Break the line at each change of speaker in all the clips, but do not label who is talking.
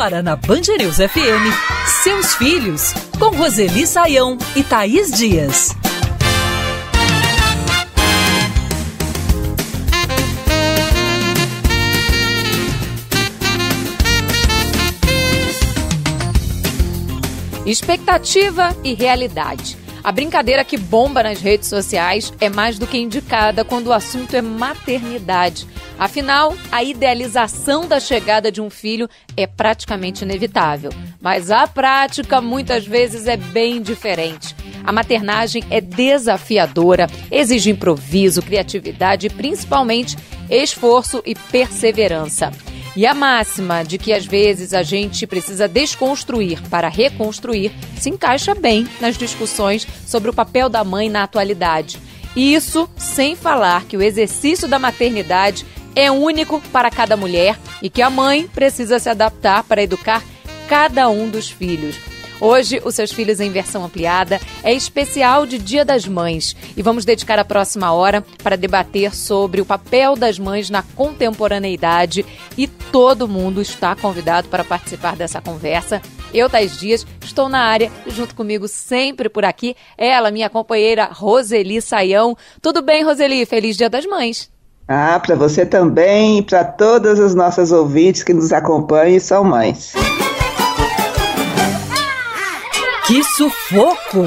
Agora na Band News FM, Seus Filhos, com Roseli Saião e Thaís Dias.
Expectativa e realidade. A brincadeira que bomba nas redes sociais é mais do que indicada quando o assunto é maternidade. Afinal, a idealização da chegada de um filho é praticamente inevitável. Mas a prática muitas vezes é bem diferente. A maternagem é desafiadora, exige improviso, criatividade e principalmente esforço e perseverança. E a máxima de que às vezes a gente precisa desconstruir para reconstruir se encaixa bem nas discussões sobre o papel da mãe na atualidade. Isso sem falar que o exercício da maternidade é único para cada mulher e que a mãe precisa se adaptar para educar cada um dos filhos. Hoje, os Seus Filhos em versão ampliada é especial de Dia das Mães e vamos dedicar a próxima hora para debater sobre o papel das mães na contemporaneidade e todo mundo está convidado para participar dessa conversa. Eu, Thaís Dias, estou na área e junto comigo sempre por aqui, ela, minha companheira Roseli Saião. Tudo bem, Roseli? Feliz Dia das Mães!
Para você também e para todas as nossas ouvintes que nos acompanham e são mães.
Que sufoco!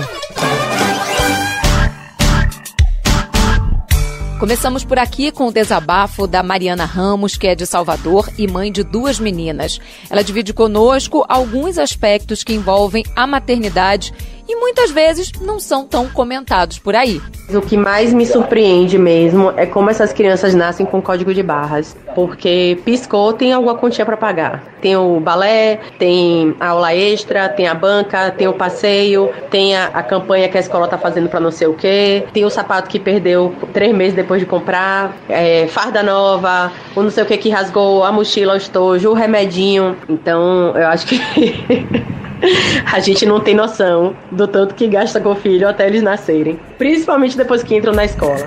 Começamos por aqui com o desabafo da Mariana Ramos, que é de Salvador e mãe de 2 meninas. Ela divide conosco alguns aspectos que envolvem a maternidade e muitas vezes não são tão comentados por aí.
O que mais me surpreende mesmo é como essas crianças nascem com código de barras, porque piscou, tem alguma continha para pagar. Tem o balé, tem a aula extra, tem a banca, tem o passeio, tem a campanha que a escola tá fazendo para não sei o quê, tem o sapato que perdeu 3 meses depois de comprar, farda nova, o não sei o que rasgou, a mochila, o estojo, o remedinho. Então, eu acho que a gente não tem noção do tanto que gasta com o filho até eles nascerem, principalmente depois que entram na escola.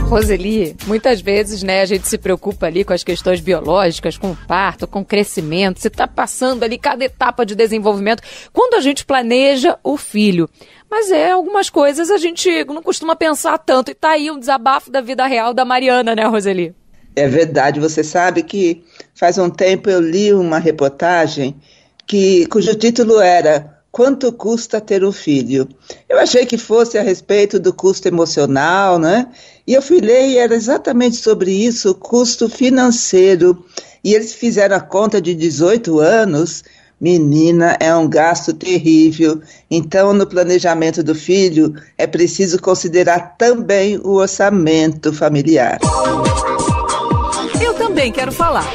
Roseli, muitas vezes, a gente se preocupa ali com as questões biológicas, com o parto, com o crescimento, você está passando ali cada etapa de desenvolvimento, quando a gente planeja o filho. Mas algumas coisas a gente não costuma pensar tanto, e tá aí um desabafo da vida real da Mariana, né, Roseli?
É verdade, você sabe que faz um tempo eu li uma reportagem cujo título era Quanto custa ter um filho? Eu achei que fosse a respeito do custo emocional, né? E eu fui ler e era exatamente sobre isso, o custo financeiro. E eles fizeram a conta de 18 anos. Menina, é um gasto terrível. Então, no planejamento do filho, é preciso considerar também o orçamento familiar.
Eu também quero falar.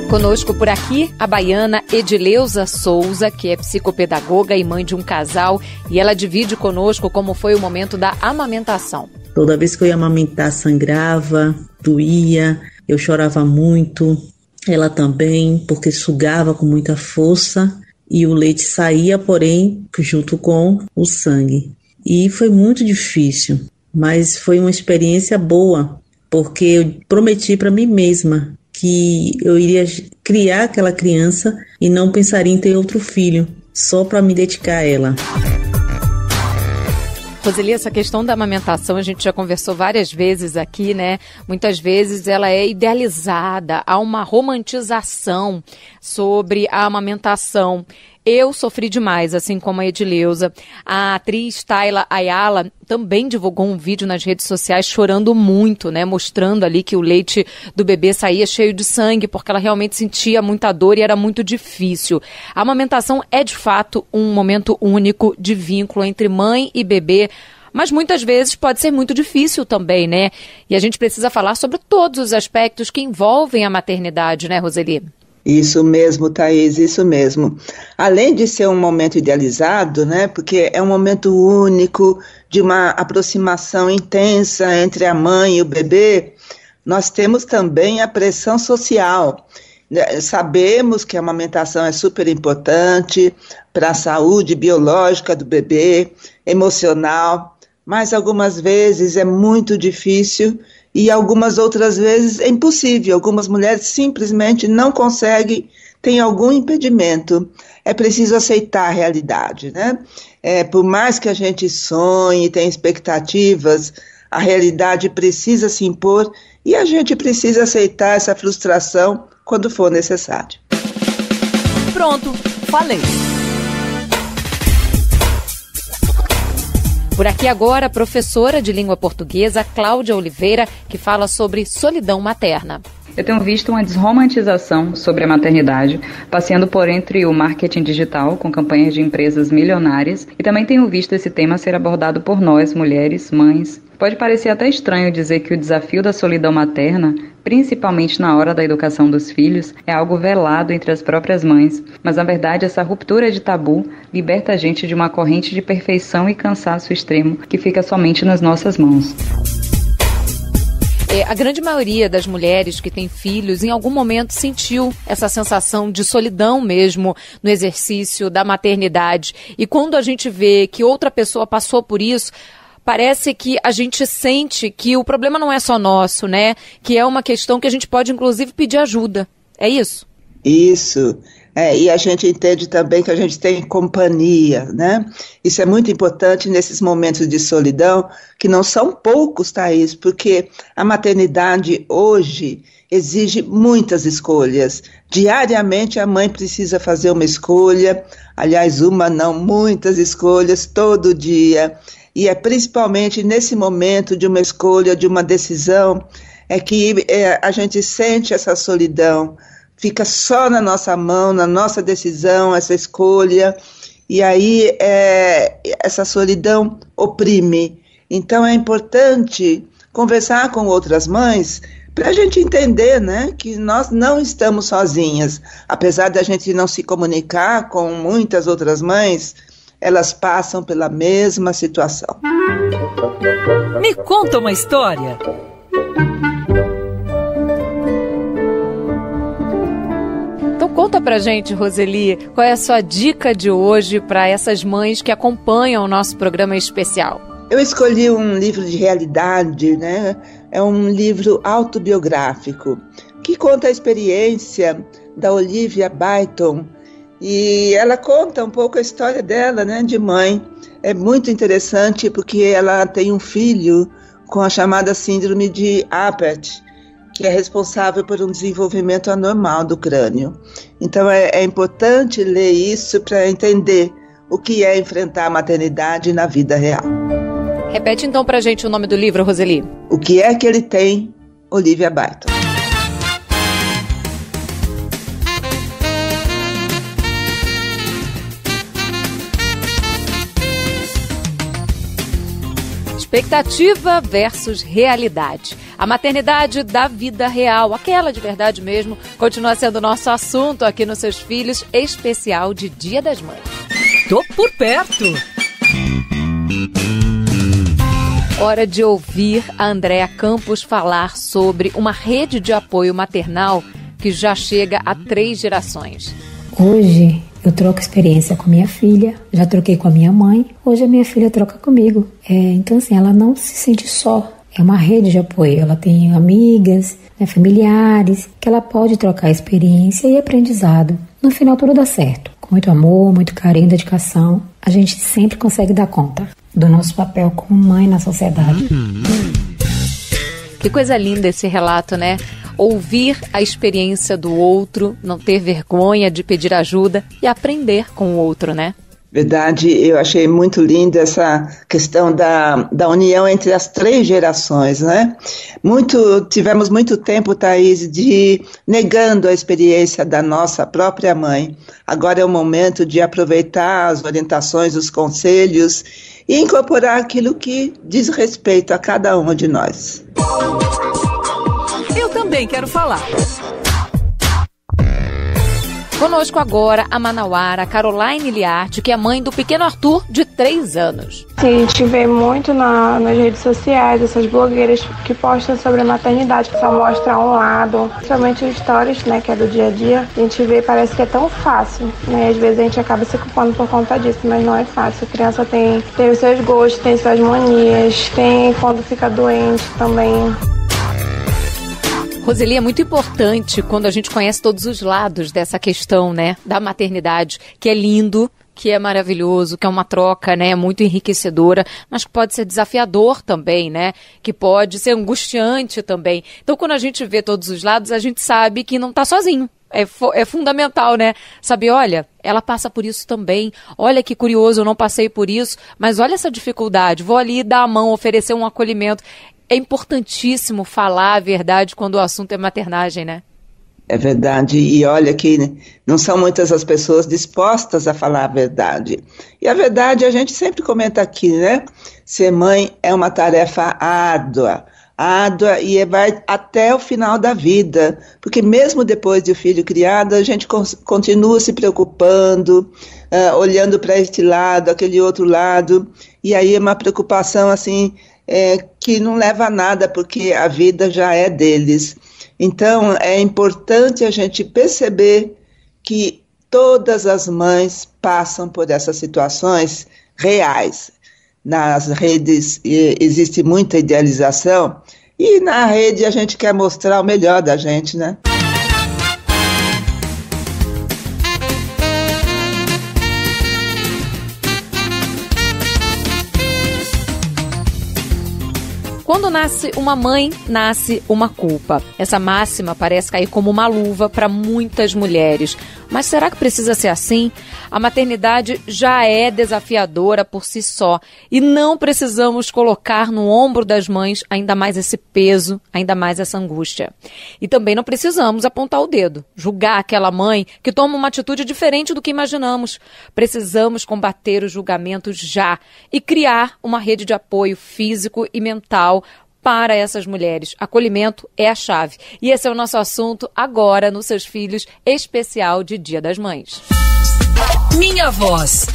Conosco por aqui, a baiana Edileuza Souza, que é psicopedagoga e mãe de um casal, e ela divide conosco como foi o momento da amamentação.
Toda vez que eu ia amamentar, sangrava, doía, eu chorava muito, ela também, porque sugava com muita força e o leite saía, porém, junto com o sangue. E foi muito difícil, mas foi uma experiência boa, porque eu prometi para mim mesma que eu iria criar aquela criança e não pensaria em ter outro filho, só para me dedicar a ela.
Roseli, essa questão da amamentação a gente já conversou várias vezes aqui, né? Muitas vezes ela é idealizada, há uma romantização sobre a amamentação. Eu sofri demais, assim como a Edileuza. A atriz Tayla Ayala também divulgou um vídeo nas redes sociais chorando muito, né? Mostrando ali que o leite do bebê saía cheio de sangue, porque ela realmente sentia muita dor e era muito difícil. A amamentação é, de fato, um momento único de vínculo entre mãe e bebê, mas muitas vezes pode ser muito difícil também, né? E a gente precisa falar sobre todos os aspectos que envolvem a maternidade, né, Roseli?
Isso mesmo, Thaís, isso mesmo. Além de ser um momento idealizado, né, porque é um momento único, de uma aproximação intensa entre a mãe e o bebê, nós temos também a pressão social. Sabemos que a amamentação é super importante para a saúde biológica do bebê, emocional, mas algumas vezes é muito difícil e algumas outras vezes é impossível. Algumas mulheres simplesmente não conseguem, têm algum impedimento. É preciso aceitar a realidade, né? Por mais que a gente sonhe, tenha expectativas, a realidade precisa se impor e a gente precisa aceitar essa frustração quando for necessário.
Pronto, falei.
Por aqui agora, a professora de língua portuguesa, Cláudia Oliveira, que fala sobre solidão materna.
Eu tenho visto uma desromantização sobre a maternidade, passeando por entre o marketing digital, com campanhas de empresas milionárias, e também tenho visto esse tema ser abordado por nós, mulheres, mães. Pode parecer até estranho dizer que o desafio da solidão materna, principalmente na hora da educação dos filhos, é algo velado entre as próprias mães, mas na verdade essa ruptura de tabu liberta a gente de uma corrente de perfeição e cansaço extremo que fica somente nas nossas mãos.
A grande maioria das mulheres que têm filhos em algum momento sentiu essa sensação de solidão mesmo no exercício da maternidade. E quando a gente vê que outra pessoa passou por isso, parece que a gente sente que o problema não é só nosso, né? Que é uma questão que a gente pode inclusive pedir ajuda. É isso?
Isso. E a gente entende também que a gente tem companhia, né? Isso é muito importante nesses momentos de solidão, que não são poucos, Thaís, porque a maternidade hoje exige muitas escolhas. Diariamente a mãe precisa fazer uma escolha, aliás, uma não, muitas escolhas todo dia. E é principalmente nesse momento de uma escolha, de uma decisão, que a gente sente essa solidão. Fica só na nossa mão, na nossa decisão, essa escolha, e aí essa solidão oprime. Então é importante conversar com outras mães para a gente entender, né, que nós não estamos sozinhas. Apesar de a gente não se comunicar com muitas outras mães, elas passam pela mesma situação.
Me conta uma história.
Então conta pra gente, Roseli, qual é a sua dica de hoje para essas mães que acompanham o nosso programa especial?
Eu escolhi um livro de realidade, né? É um livro autobiográfico que conta a experiência da Olivia Byton e ela conta um pouco a história dela, né, de mãe. É muito interessante porque ela tem um filho com a chamada síndrome de Apert, que é responsável por um desenvolvimento anormal do crânio. Então é importante ler isso para entender o que é enfrentar a maternidade na vida real.
Repete então pra gente o nome do livro, Roseli.
O que é que ele tem, Olivia Byton.
Expectativa versus realidade. A maternidade da vida real, aquela de verdade mesmo, continua sendo nosso assunto aqui nos Seus Filhos, especial de Dia das Mães.
Tô por perto.
Hora de ouvir a Andréa Campos falar sobre uma rede de apoio maternal que já chega a 3 gerações.
Hoje eu troco experiência com minha filha, já troquei com a minha mãe, hoje a minha filha troca comigo. Então assim, ela não se sente só, é uma rede de apoio, ela tem amigas, familiares, que ela pode trocar experiência e aprendizado. No final tudo dá certo, com muito amor, muito carinho, dedicação, a gente sempre consegue dar conta do nosso papel como mãe na sociedade.
Que coisa linda esse relato, né? Ouvir a experiência do outro, não ter vergonha de pedir ajuda e aprender com o outro, né?
Verdade, eu achei muito linda essa questão da união entre as 3 gerações, né? Tivemos muito tempo, Thaís, negando a experiência da nossa própria mãe. Agora é o momento de aproveitar as orientações, os conselhos e incorporar aquilo que diz respeito a cada uma de nós.
Eu também quero falar.
Conosco agora a manauara Caroline Liarte, que é mãe do pequeno Arthur, de 3 anos.
A gente vê muito nas redes sociais essas blogueiras que postam sobre a maternidade, que só mostram um lado, principalmente os stories, né, que é do dia a dia. A gente vê, parece que é tão fácil, né? Às vezes a gente acaba se culpando por conta disso, mas não é fácil. A criança tem os seus gostos, tem suas manias, tem quando fica doente também.
Roseli, é muito importante quando a gente conhece todos os lados dessa questão, né, da maternidade, que é lindo, que é maravilhoso, que é uma troca, né, muito enriquecedora, mas que pode ser desafiador também, né, que pode ser angustiante também. Então, quando a gente vê todos os lados, a gente sabe que não está sozinho. É fundamental, né, saber, olha, ela passa por isso também, olha que curioso, eu não passei por isso, mas olha essa dificuldade, vou ali dar a mão, oferecer um acolhimento. É importantíssimo falar a verdade quando o assunto é maternagem, né?
É verdade, e olha que não são muitas as pessoas dispostas a falar a verdade. E a verdade, a gente sempre comenta aqui, né? Ser mãe é uma tarefa árdua e vai até o final da vida, porque mesmo depois de o filho criado, a gente continua se preocupando, olhando para este lado, aquele outro lado, e aí é uma preocupação assim, que não leva a nada, porque a vida já é deles. Então, é importante a gente perceber que todas as mães passam por essas situações reais. Nas redes existe muita idealização e na rede a gente quer mostrar o melhor da gente, né?
Quando nasce uma mãe, nasce uma culpa. Essa máxima parece cair como uma luva para muitas mulheres. Mas será que precisa ser assim? A maternidade já é desafiadora por si só e não precisamos colocar no ombro das mães ainda mais esse peso, ainda mais essa angústia. E também não precisamos apontar o dedo, julgar aquela mãe que toma uma atitude diferente do que imaginamos. Precisamos combater os julgamentos já e criar uma rede de apoio físico e mental para essas mulheres. Acolhimento é a chave. E esse é o nosso assunto agora no Seus Filhos, especial de Dia das Mães.
Minha voz.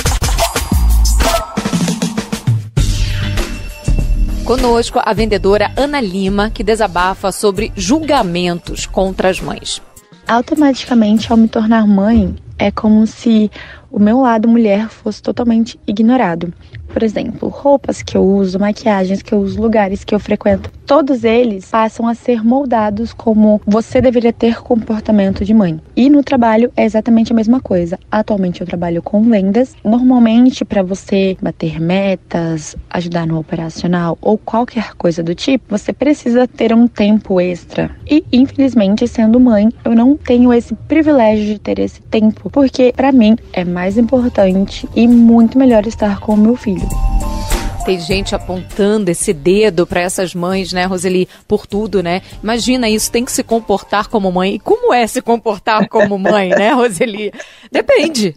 Conosco a vendedora Ana Lima, que desabafa sobre julgamentos contra as mães.
Automaticamente, ao me tornar mãe, é como se o meu lado mulher fosse totalmente ignorado. Por exemplo, roupas que eu uso, maquiagens que eu uso, lugares que eu frequento, todos eles passam a ser moldados como você deveria ter comportamento de mãe. E no trabalho é exatamente a mesma coisa. Atualmente eu trabalho com vendas. Normalmente, para você bater metas, ajudar no operacional ou qualquer coisa do tipo, você precisa ter um tempo extra. E, infelizmente, sendo mãe, eu não tenho esse privilégio de ter esse tempo, porque para mim é mais importante e muito melhor estar com o meu filho.
Tem gente apontando esse dedo para essas mães, né, Roseli, por tudo, né? Imagina isso, tem que se comportar como mãe. E como é se comportar como mãe, né, Roseli? Depende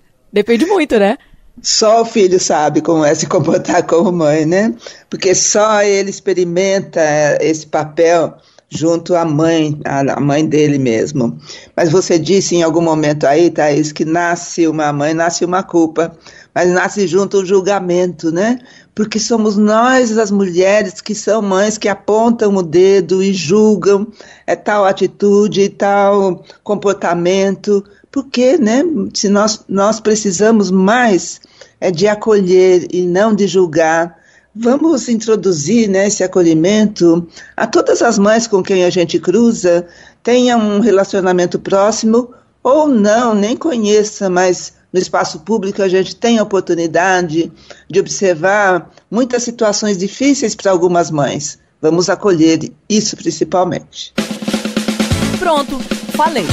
muito, né?
Só o filho sabe como é se comportar como mãe, né? Porque só ele experimenta esse papel junto à mãe, a mãe dele mesmo. Mas você disse em algum momento aí, Thaís, que nasce uma mãe, nasce uma culpa, mas nasce junto o julgamento, né? Porque somos nós, as mulheres, que são mães, que apontam o dedo e julgam tal atitude, tal comportamento. Porque, né? Se nós precisamos mais de acolher e não de julgar. Vamos introduzir, né, esse acolhimento a todas as mães com quem a gente cruza, tenha um relacionamento próximo ou não, nem conheça, mas no espaço público a gente tem a oportunidade de observar muitas situações difíceis para algumas mães. Vamos acolher isso principalmente.
Pronto, falei.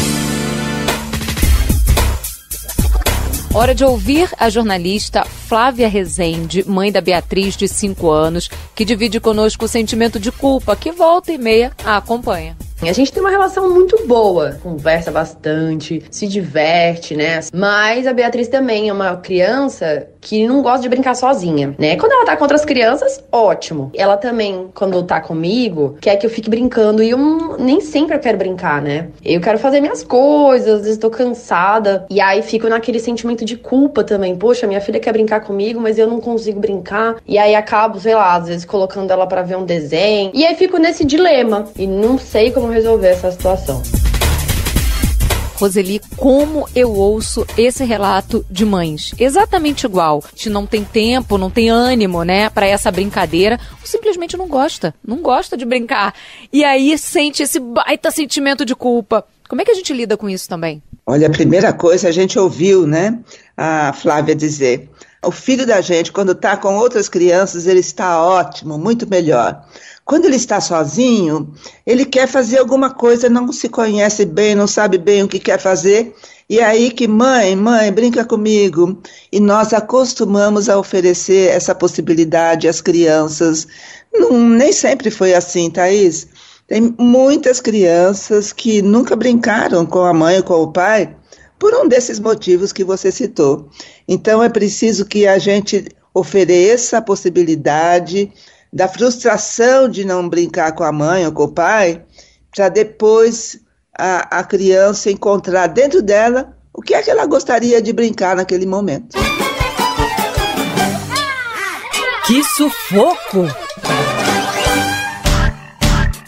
Hora de ouvir a jornalista Flávia Rezende, mãe da Beatriz, de 5 anos, que divide conosco o sentimento de culpa que volta e meia a acompanha.
A gente tem uma relação muito boa, conversa bastante, se diverte, né? Mas a Beatriz também é uma criança que não gosta de brincar sozinha, né? Quando ela tá com outras crianças, ótimo. Ela também, quando tá comigo, quer que eu fique brincando e eu nem sempre eu quero brincar, né? Eu quero fazer minhas coisas, às vezes tô cansada e aí fico naquele sentimento de culpa também. Poxa, minha filha quer brincar comigo, mas eu não consigo brincar. E aí acabo, sei lá, às vezes colocando ela pra ver um desenho. E aí fico nesse dilema e não sei como resolver essa situação.
Roseli, como eu ouço esse relato de mães, exatamente igual, que não tem tempo, não tem ânimo, né, para essa brincadeira, ou simplesmente não gosta de brincar, e aí sente esse baita sentimento de culpa. Como é que a gente lida com isso também?
Olha, a primeira coisa a gente ouviu, né, a Flávia dizer, o filho da gente, quando está com outras crianças, ele está ótimo, muito melhor. Quando ele está sozinho, ele quer fazer alguma coisa, não se conhece bem, não sabe bem o que quer fazer, e aí que mãe, brinca comigo. E nós acostumamos a oferecer essa possibilidade às crianças. Nem sempre foi assim, Thaís. Tem muitas crianças que nunca brincaram com a mãe ou com o pai, por um desses motivos que você citou. Então é preciso que a gente ofereça a possibilidade da frustração de não brincar com a mãe ou com o pai, para depois a criança encontrar dentro dela o que é que ela gostaria de brincar naquele momento.
Que sufoco!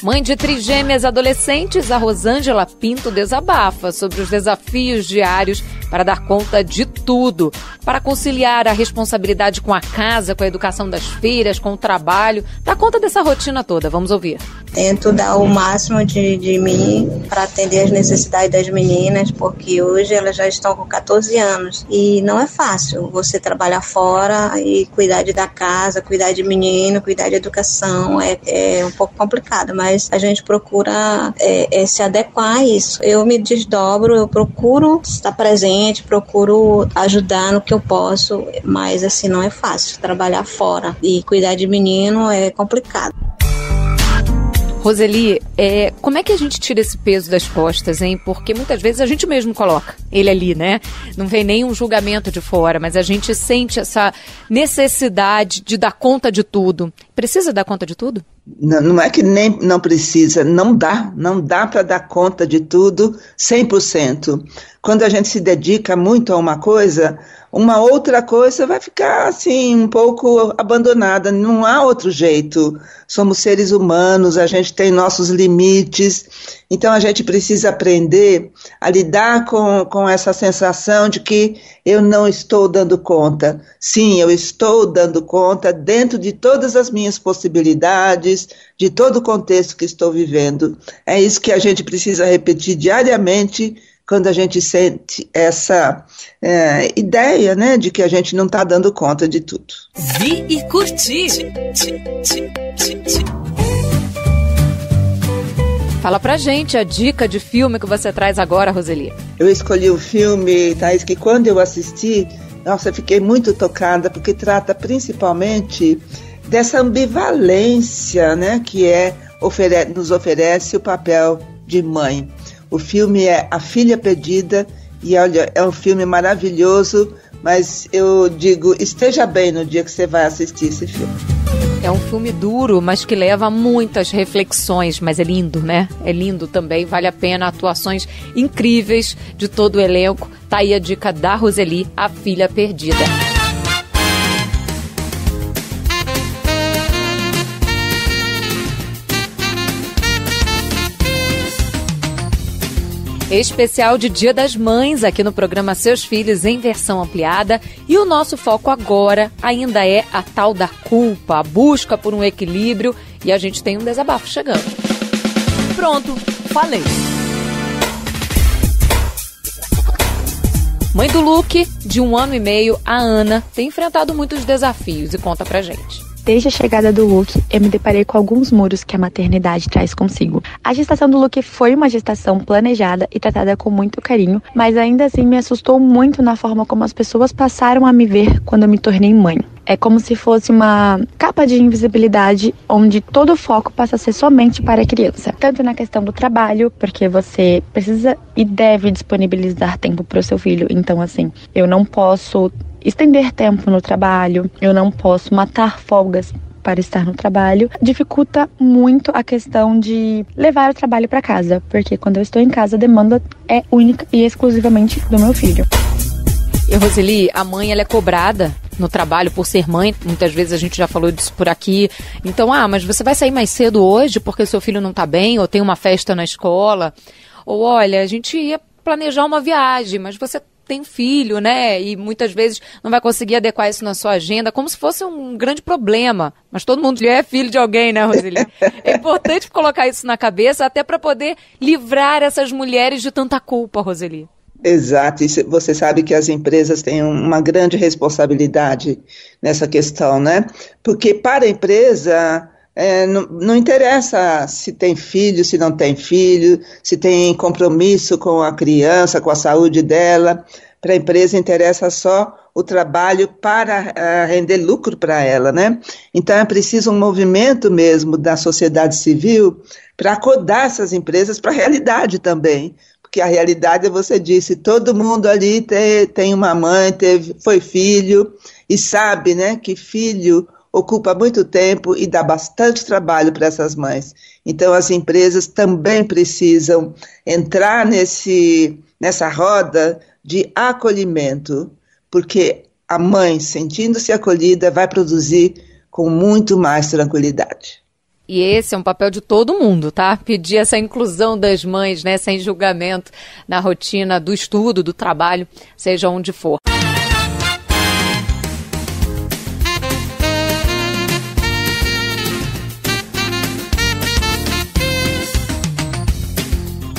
Mãe de trigêmeas adolescentes, a Rosângela Pinto desabafa sobre os desafios diários para dar conta de tudo, para conciliar a responsabilidade com a casa, com a educação das filhas, com o trabalho, dar conta dessa rotina toda. Vamos ouvir.
Tento dar o máximo de mim para atender as necessidades das meninas, porque hoje elas já estão com 14 anos e não é fácil você trabalhar fora e cuidar da casa, cuidar de menino, cuidar de educação, é um pouco complicado, mas a gente procura se adequar a isso. Eu me desdobro, eu procuro estar presente, procuro ajudar no que eu posso, mas assim não é fácil trabalhar fora e cuidar de menino é complicado.
Roseli, como é que a gente tira esse peso das costas, hein? Porque muitas vezes a gente mesmo coloca ele ali, né? Não vem nenhum julgamento de fora, mas a gente sente essa necessidade de dar conta de tudo. Precisa dar conta de tudo?
Não é que nem não precisa, não dá para dar conta de tudo 100%. Quando a gente se dedica muito a uma coisa, uma outra coisa vai ficar assim um pouco abandonada, não há outro jeito. Somos seres humanos, a gente tem nossos limites, então a gente precisa aprender a lidar com essa sensação de que eu não estou dando conta. Sim, eu estou dando conta dentro de todas as minhas possibilidades, de todo o contexto que estou vivendo. É isso que a gente precisa repetir diariamente quando a gente sente essa ideia, né, de que a gente não está dando conta de tudo.
Vi e curti.
Fala pra gente a dica de filme que você traz agora, Roseli.
Eu escolhi um filme, Thaís, que quando eu assisti, nossa, fiquei muito tocada, porque trata principalmente dessa ambivalência, né, que nos oferece o papel de mãe. O filme é A Filha Perdida e, olha, é um filme maravilhoso, mas eu digo, esteja bem no dia que você vai assistir esse filme.
É um filme duro, mas que leva a muitas reflexões, mas é lindo, né? É lindo também, vale a pena, atuações incríveis de todo o elenco. Tá aí a dica da Roseli, A Filha Perdida. Especial de Dia das Mães aqui no programa Seus Filhos em versão ampliada, e o nosso foco agora ainda é a tal da culpa, a busca por um equilíbrio, e a gente tem um desabafo chegando.
Pronto, falei.
Mãe do Luke, de 1 ano e meio, a Ana, tem enfrentado muitos desafios e conta pra gente.
Desde a chegada do Luke, eu me deparei com alguns muros que a maternidade traz consigo. A gestação do Luke foi uma gestação planejada e tratada com muito carinho, mas ainda assim me assustou muito na forma como as pessoas passaram a me ver quando eu me tornei mãe. É como se fosse uma capa de invisibilidade onde todo o foco passa a ser somente para a criança. Tanto na questão do trabalho, porque você precisa e deve disponibilizar tempo para o seu filho. Então, assim, eu não posso estender tempo no trabalho, eu não posso matar folgas para estar no trabalho. Dificulta muito a questão de levar o trabalho para casa, porque quando eu estou em casa a demanda é única e exclusivamente do meu filho.
E Roseli, a mãe ela é cobrada no trabalho por ser mãe, muitas vezes a gente já falou disso por aqui, então, mas você vai sair mais cedo hoje porque seu filho não está bem, ou tem uma festa na escola, ou olha, a gente ia planejar uma viagem, mas você tem filho, né? E muitas vezes não vai conseguir adequar isso na sua agenda, como se fosse um grande problema. Mas todo mundo é filho de alguém, né, Roseli? É importante colocar isso na cabeça, até para poder livrar essas mulheres de tanta culpa, Roseli.
Exato, e você sabe que as empresas têm uma grande responsabilidade nessa questão, né? Porque para a empresa não interessa se tem filho, se não tem filho, se tem compromisso com a criança, com a saúde dela. Para a empresa interessa só o trabalho para render lucro para ela, né? Então é preciso um movimento mesmo da sociedade civil para acordar essas empresas para a realidade também. Porque a realidade, você disse, todo mundo ali tem uma mãe, foi filho, e sabe, né, que filho ocupa muito tempo e dá bastante trabalho para essas mães. Então as empresas também precisam entrar nessa roda de acolhimento, porque a mãe, sentindo-se acolhida, vai produzir com muito mais tranquilidade.
E esse é um papel de todo mundo, tá? Pedir essa inclusão das mães, né, sem julgamento na rotina do estudo, do trabalho, seja onde for.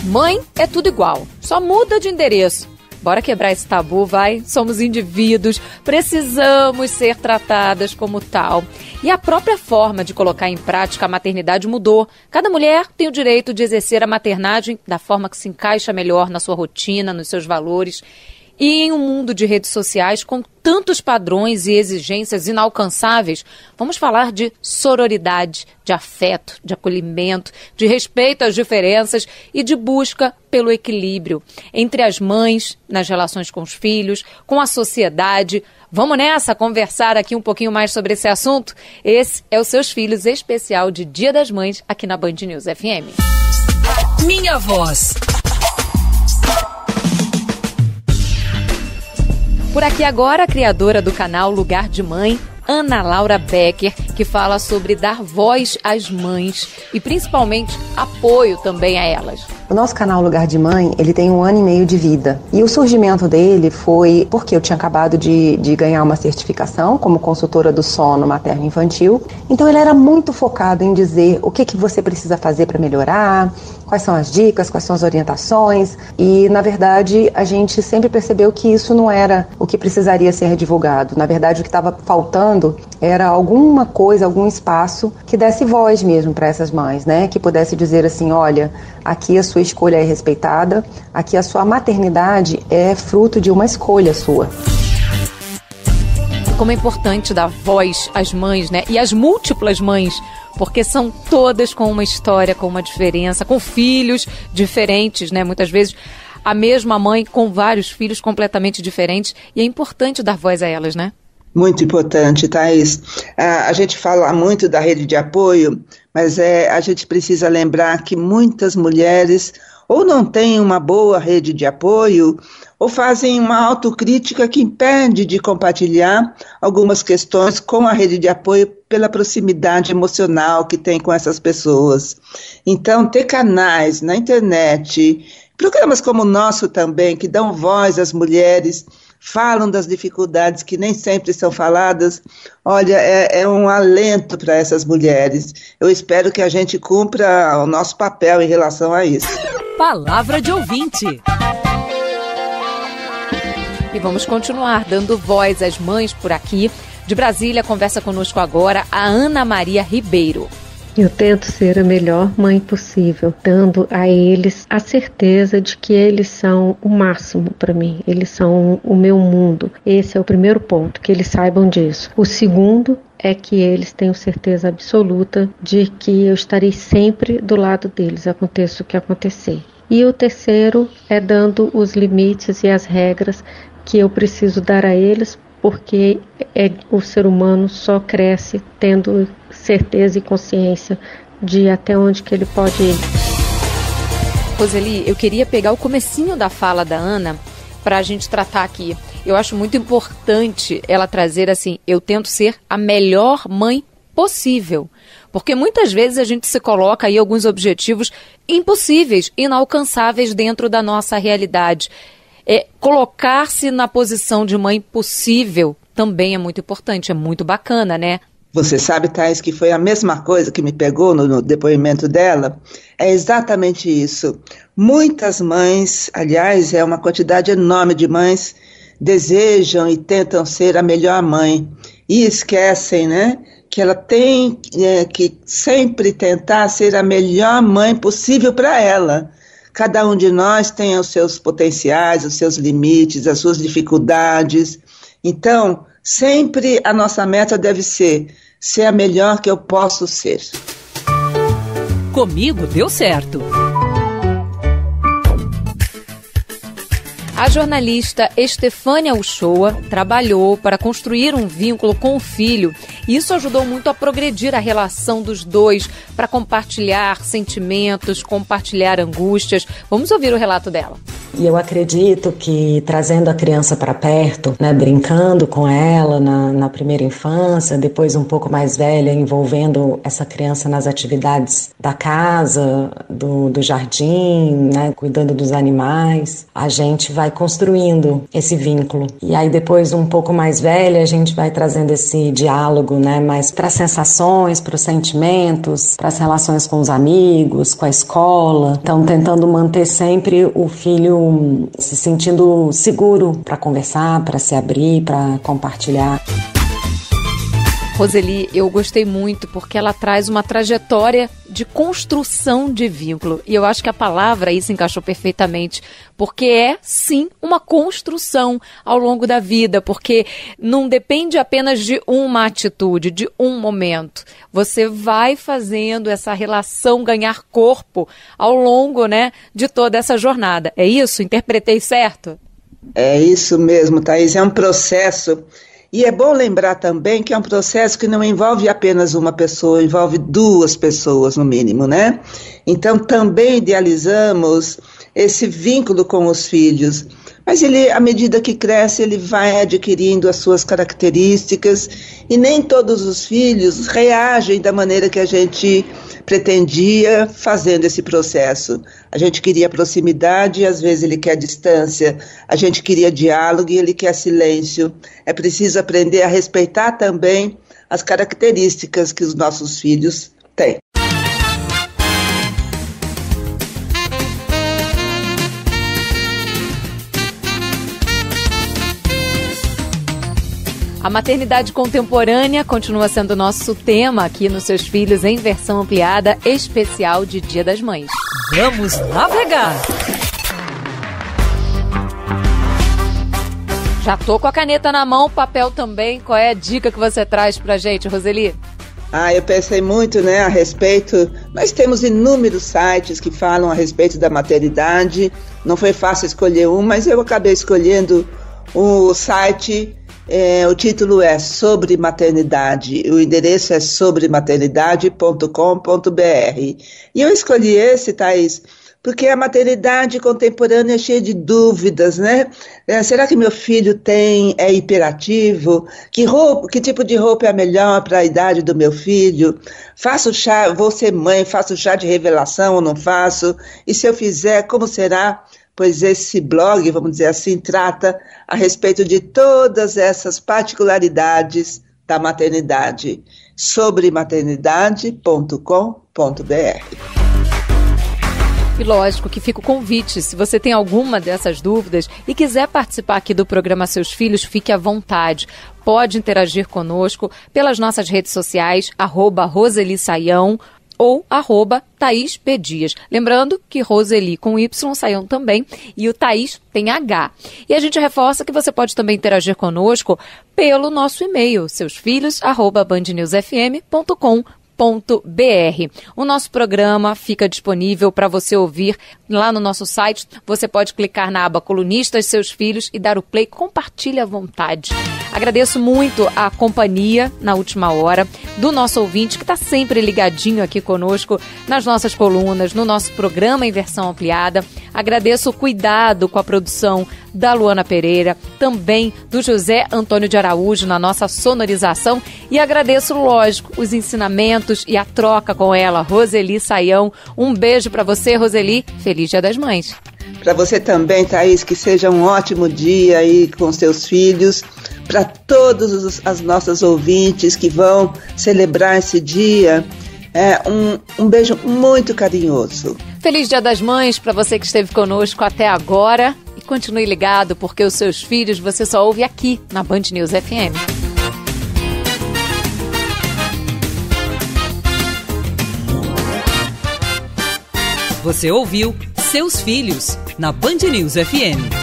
Mãe é tudo igual, só muda de endereço. Bora quebrar esse tabu, vai? Somos indivíduos, precisamos ser tratadas como tal. E a própria forma de colocar em prática a maternidade mudou. Cada mulher tem o direito de exercer a maternagem da forma que se encaixa melhor na sua rotina, nos seus valores. E em um mundo de redes sociais com tantos padrões e exigências inalcançáveis, vamos falar de sororidade, de afeto, de acolhimento, de respeito às diferenças e de busca pelo equilíbrio entre as mães, nas relações com os filhos, com a sociedade. Vamos nessa conversar aqui um pouquinho mais sobre esse assunto? Esse é o Seus Filhos especial de Dia das Mães aqui na Band News FM.
Minha Voz.
Por aqui agora, a criadora do canal Lugar de Mãe, Ana Laura Becker, que fala sobre dar voz às mães e principalmente apoio também a elas.
O nosso canal Lugar de Mãe, ele tem 1 ano e meio de vida. E o surgimento dele foi porque eu tinha acabado de ganhar uma certificação como consultora do sono materno-infantil. Então ele era muito focado em dizer o que você precisa fazer para melhorar, quais são as dicas, quais são as orientações. E, na verdade, a gente sempre percebeu que isso não era o que precisaria ser divulgado. Na verdade, o que estava faltando era alguma coisa, algum espaço que desse voz mesmo para essas mães, né? Que pudesse dizer assim, olha, aqui a sua escolha é respeitada, aqui a sua maternidade é fruto de uma escolha sua.
Como é importante dar voz às mães, né? E às múltiplas mães, porque são todas com uma história, com uma diferença, com filhos diferentes, né? Muitas vezes a mesma mãe com vários filhos completamente diferentes, e é importante dar voz a elas, né?
Muito importante, Thaís. A gente fala muito da rede de apoio, mas a gente precisa lembrar que muitas mulheres ou não têm uma boa rede de apoio, ou fazem uma autocrítica que impede de compartilhar algumas questões com a rede de apoio pela proximidade emocional que tem com essas pessoas. Então, ter canais na internet, programas como o nosso também, que dão voz às mulheres, falam das dificuldades que nem sempre são faladas, olha, é um alento para essas mulheres. Eu espero que a gente cumpra o nosso papel em relação a isso.
Palavra de ouvinte.
E vamos continuar dando voz às mães por aqui. De Brasília, conversa conosco agora a Ana Maria Ribeiro.
Eu tento ser a melhor mãe possível, dando a eles a certeza de que eles são o máximo para mim, eles são o meu mundo. Esse é o primeiro ponto, que eles saibam disso. O segundo é que eles tenham certeza absoluta de que eu estarei sempre do lado deles, aconteça o que acontecer. E o terceiro é dando os limites e as regras que eu preciso dar a eles, porque o ser humano só cresce tendo certeza e consciência de até onde que ele pode ir.
Roseli, eu queria pegar o comecinho da fala da Ana para a gente tratar aqui. Eu acho muito importante ela trazer assim, eu tento ser a melhor mãe possível, Porque muitas vezes a gente se coloca aí alguns objetivos impossíveis, inalcançáveis dentro da nossa realidade. Colocar-se na posição de mãe possível também é muito importante, é muito bacana, né?
Você sabe, Thaís, que foi a mesma coisa que me pegou no depoimento dela? É exatamente isso. Muitas mães, aliás, é uma quantidade enorme de mães, desejam e tentam ser a melhor mãe e esquecem, né, que ela tem que sempre tentar ser a melhor mãe possível para ela. Cada um de nós tem os seus potenciais, os seus limites, as suas dificuldades. Então, sempre a nossa meta deve ser a melhor que eu posso ser.
Comigo deu certo.
A jornalista Estefânia Uchoa trabalhou para construir um vínculo com o filho e isso ajudou muito a progredir a relação dos dois, para compartilhar sentimentos, compartilhar angústias. Vamos ouvir o relato dela.
E eu acredito que trazendo a criança para perto, né, brincando com ela na primeira infância, depois um pouco mais velha, envolvendo essa criança nas atividades da casa, do jardim, né, cuidando dos animais, a gente vai construindo esse vínculo. E aí depois, um pouco mais velha, a gente vai trazendo esse diálogo, né, mais para as sensações, para os sentimentos, para as relações com os amigos, com a escola. Então, tentando manter sempre o filho se sentindo seguro para conversar, para se abrir, para compartilhar.
Roseli, eu gostei muito porque ela traz uma trajetória de construção de vínculo. E eu acho que a palavra aí se encaixou perfeitamente, porque é, sim, uma construção ao longo da vida, porque não depende apenas de uma atitude, de um momento. Você vai fazendo essa relação ganhar corpo ao longo, né, de toda essa jornada. É isso? Interpretei certo?
É isso mesmo, Thaís. É um processo. E é bom lembrar também que é um processo que não envolve apenas uma pessoa, envolve duas pessoas no mínimo, né? Então também idealizamos esse vínculo com os filhos, mas ele, à medida que cresce, ele vai adquirindo as suas características e nem todos os filhos reagem da maneira que a gente pretendia fazendo esse processo. A gente queria proximidade e às vezes ele quer distância, a gente queria diálogo e ele quer silêncio. É preciso aprender a respeitar também as características que os nossos filhos têm.
A maternidade contemporânea continua sendo nosso tema aqui nos Seus Filhos em versão ampliada especial de Dia das Mães.
Vamos navegar!
Já tô com a caneta na mão, papel também. Qual é a dica que você traz pra gente, Roseli?
Eu pensei muito, né, a respeito. Nós temos inúmeros sites que falam a respeito da maternidade. Não foi fácil escolher um, mas eu acabei escolhendo o site. O título é Sobre Maternidade, o endereço é sobrematernidade.com.br. E eu escolhi esse, Thaís, porque a maternidade contemporânea é cheia de dúvidas, né? Será que meu filho é hiperativo? Que tipo de roupa é a melhor para a idade do meu filho? Faço chá, vou ser mãe, faço chá de revelação ou não faço? E se eu fizer, como será? Pois esse blog, vamos dizer assim, trata a respeito de todas essas particularidades da maternidade. Sobrematernidade.com.br.
E lógico que fica o convite, se você tem alguma dessas dúvidas e quiser participar aqui do programa Seus Filhos, fique à vontade. Pode interagir conosco pelas nossas redes sociais, @RoseliSaião, ou @ThaísPdias. Lembrando que Roseli com Y, Saião também, e o Thaís tem H. E a gente reforça que você pode também interagir conosco pelo nosso e-mail, seusfilhos@bandnewsfm.com.br. O nosso programa fica disponível para você ouvir lá no nosso site. Você pode clicar na aba Colunistas Seus Filhos e dar o play. Compartilhe à vontade. Agradeço muito a companhia na última hora do nosso ouvinte que está sempre ligadinho aqui conosco nas nossas colunas, no nosso programa em versão ampliada. Agradeço o cuidado com a produção da Luana Pereira, também do José Antônio de Araújo na nossa sonorização, e agradeço, lógico, os ensinamentos e a troca com ela, Roseli Saião. Um beijo para você, Roseli. Feliz Dia das Mães.
Para você também, Thaís, que seja um ótimo dia aí com seus filhos. Para todos as nossas ouvintes que vão celebrar esse dia, um beijo muito carinhoso.
Feliz Dia das Mães para você que esteve conosco até agora. E continue ligado, porque os seus filhos você só ouve aqui na Band News FM.
Você ouviu Seus Filhos, na Band News FM.